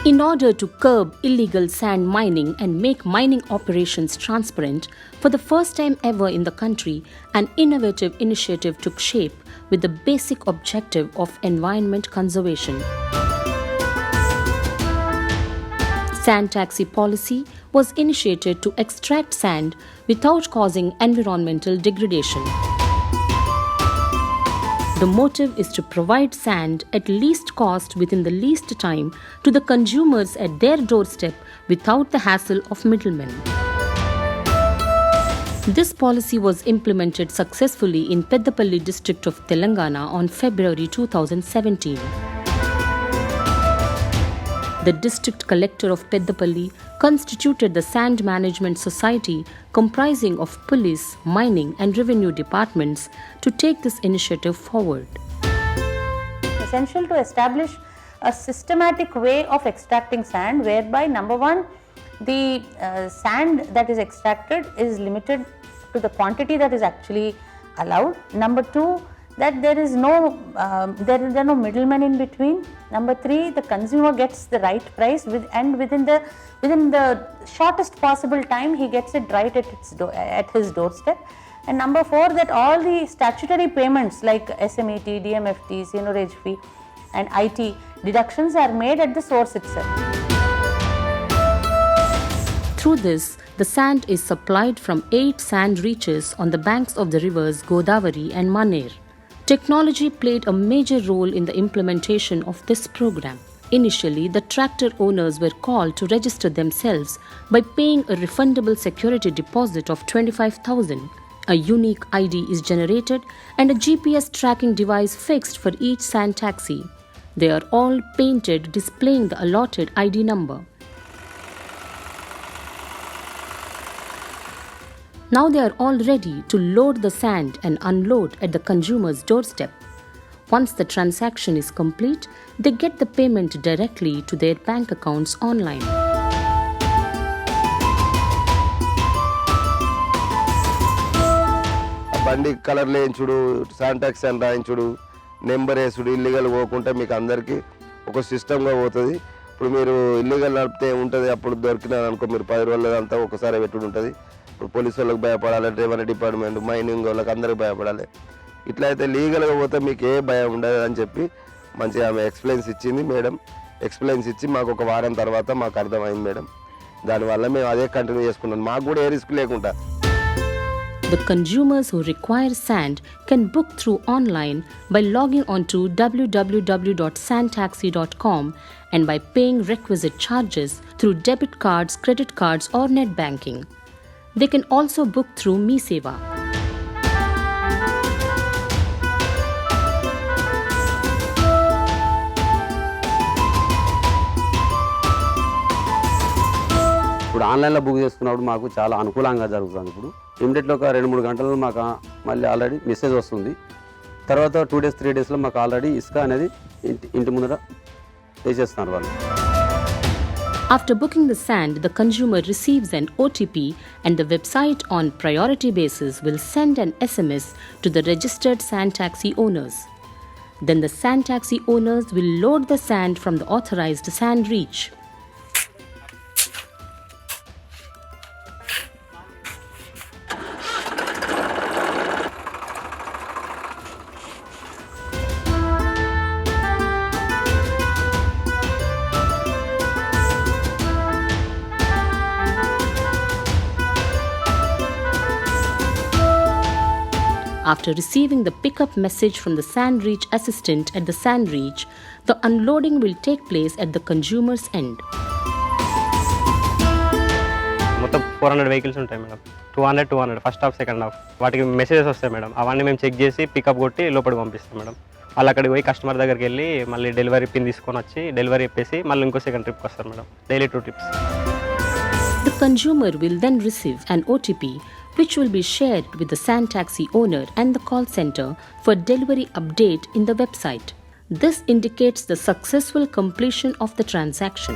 In order to curb illegal sand mining and make mining operations transparent, for the first time ever in the country, an innovative initiative took shape with the basic objective of environment conservation. Sand taxi policy was initiated to extract sand without causing environmental degradation. The motive is to provide sand at least cost within the least time to the consumers at their doorstep without the hassle of middlemen. This policy was implemented successfully in Peddpalli district of Telangana on February 2017. The district collector of Peddpalli constituted the Sand Management Society comprising of police, mining and revenue departments to take this initiative forward. Essential to establish a systematic way of extracting sand whereby number one, the sand that is extracted is limited to the quantity that is actually allowed. Number two, that there is no middlemen in between. Number three, the consumer gets the right price and within the shortest possible time he gets it right at his doorstep. And number four, that all the statutory payments like SMET, DMFT, seigniorage fee and IT deductions are made at the source itself. Through this, the sand is supplied from 8 sand reaches on the banks of the rivers Godavari and Maner. Technology played a major role in the implementation of this program. Initially, the tractor owners were called to register themselves by paying a refundable security deposit of 25,000. A unique ID is generated and a GPS tracking device fixed for each sand taxi. They are all painted displaying the allotted ID number. Now they are all ready to load the sand and unload at the consumer's doorstep. Once the transaction is complete, they get the payment directly to their bank accounts online. బండి colour లేయించుడు, sand tax అని రాయించుడు, number వేసుడు, illegal పోకుంటే మీకు అందరికీ ఒక సిస్టమ్గా పోతుంది. ఇప్పుడు మీరు illegal నడిపితే ఉంటుంది, అప్పుడు దొరికినారు అనుకో మీరు 10 రోజులంతా ఒకసారి పెట్టుడు ఉంటుంది. ఇప్పుడు పోలీసు వాళ్ళకి భయపడాలి, రెవెన్యూ డిపార్ట్మెంట్, మైనింగ్ వాళ్ళకి అందరికి భయపడాలి. ఇట్లా అయితే లీగల్గా పోతే మీకు ఏ భయం ఉండదు అని చెప్పి మంచిగా ఆమె ఎక్స్ప్లెయిన్స్ ఇచ్చింది. మేడం ఎక్స్ప్లెయిన్స్ ఇచ్చి మాకు ఒక వారం తర్వాత మాకు అర్థమైంది మేడం. దానివల్ల మేము అదే కంటిన్యూ చేసుకున్నాం, మాకు కూడా ఏ రిస్క్ లేకుండా. The consumers who require sand can book through online by logging on to www.sandtaxi.com and by paying requisite charges through debit cards, credit cards or net banking. They can also book through Mee Seva. ఇప్పుడు ఆన్లైన్లో book చేసుకున్నప్పుడు మాకు చాలా అనుకూలంగా జరుగుతుంది. ఇప్పుడు ఇమీడియట్గా ఒక 2-3 గంటల్లో మాకు మళ్ళీ ఆల్రెడీ మెసేజ్ వస్తుంది. తర్వాత 2 days 3 daysలో మాకు ఆల్రెడీ ఇసుక అనేది ఇంటి ముందర వేసేస్తున్నారు వాళ్ళు. After booking the sand, the consumer receives an OTP and the website on priority basis will send an SMS to the registered sand taxi owners. Then the sand taxi owners will load the sand from the authorized sand reach. After receiving the pickup message from the sand reach assistant at the sand reach, the unloading will take place at the consumer's end. మొత్తం 400 vehicles ఉంటాయి madam. 200 first half second half వాటికి messages వస్తాయి madam. అవన్నీ మేము check చేసి pickup కొట్టి లోపలికి పంపిస్తాం మేడం. వాళ్ళు అక్కడికి పోయి కస్టమర్ దగ్గరికి వెళ్ళి మళ్ళీ డెలివరీ పిన్ తీసుకొని వచ్చి డెలివరీ చెప్పేసి మళ్ళీ ఇంకో సెకండ్ ట్రిప్కి వస్తారు madam. Daily 2 trips. The consumer will then receive an OTP which will be shared with the sand taxi owner and the call center for delivery update in the website. This indicates the successful completion of the transaction.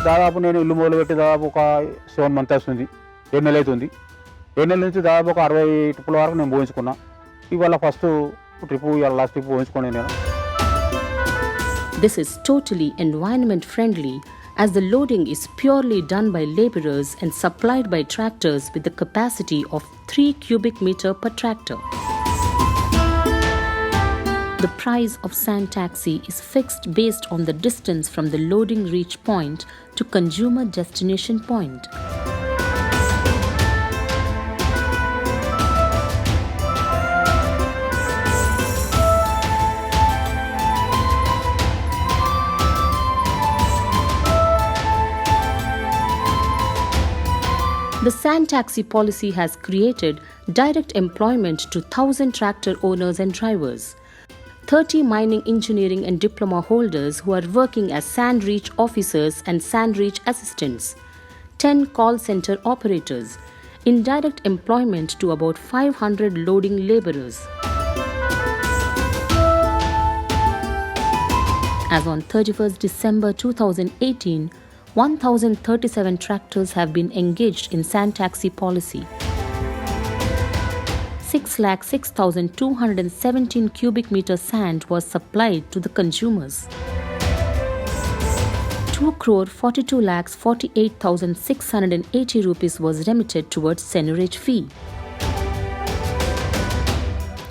దాదాపు నేను ఇల్లు మొదలుపెట్టి దాదాపు ఒక 7 months అవుతుంది, 7 నెలలు అవుతుంది. 7 నెలల నుంచి దాదాపు ఒక 60 ట్రిప్పుల వరకు నేను పోయించుకున్నా. ఇవాళ ఫస్ట్ ట్రిప్ ఇవాళ లాస్ట్ ట్రిప్ ఊహించుకోండి నేను. This is totally environment friendly as the loading is purely done by laborers and supplied by tractors with the capacity of 3 cubic meter per tractor. The price of sand taxi is fixed based on the distance from the loading reach point to consumer destination point. The sand taxi policy has created direct employment to 1,000 tractor owners and drivers, 30 mining engineering and diploma holders who are working as sand reach officers and sand reach assistants, 10 call center operators, indirect employment to about 500 loading laborers. As on 31st December 2018, 1,037 tractors have been engaged in sand taxi policy. 606,217 cubic meter sand was supplied to the consumers. 2,42,48,680 rupees was remitted towards seigniorage fee.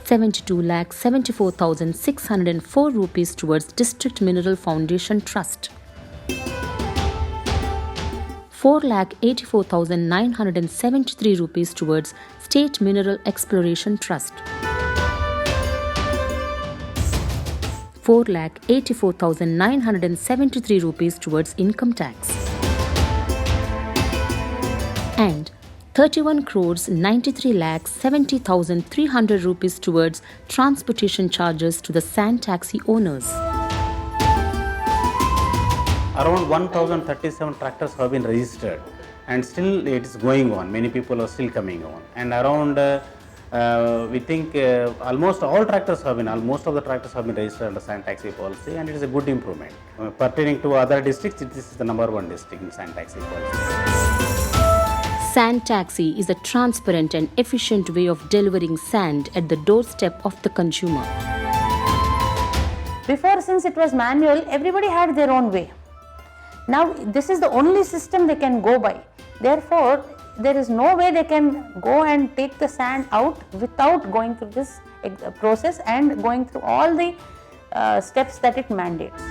72,74,604 rupees towards District Mineral Foundation Trust. 4,84,973 rupees towards State Mineral Exploration Trust. 4,84,973 rupees towards income tax. And 31 crores 93,70,300 rupees towards transportation charges to the sand taxi owners. Around 1,037 tractors have been registered, and still it is going on. Many people are still coming on, and around we think almost all of the tractors have been registered under sand taxi policy, and it is a good improvement. Pertaining to other districts, this is the number 1 district in sand taxi policy. Sand taxi is a transparent and efficient way of delivering sand at the doorstep of the consumer. Before, since it was manual, everybody had their own way. Now this is the only system they can go by. Therefore, there is no way they can go and take the sand out without going through this process and going through all the steps that it mandates.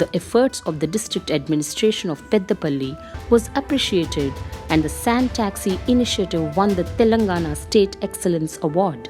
The efforts of the district administration of Peddpalli was appreciated and the sand taxi initiative won the Telangana State Excellence Award.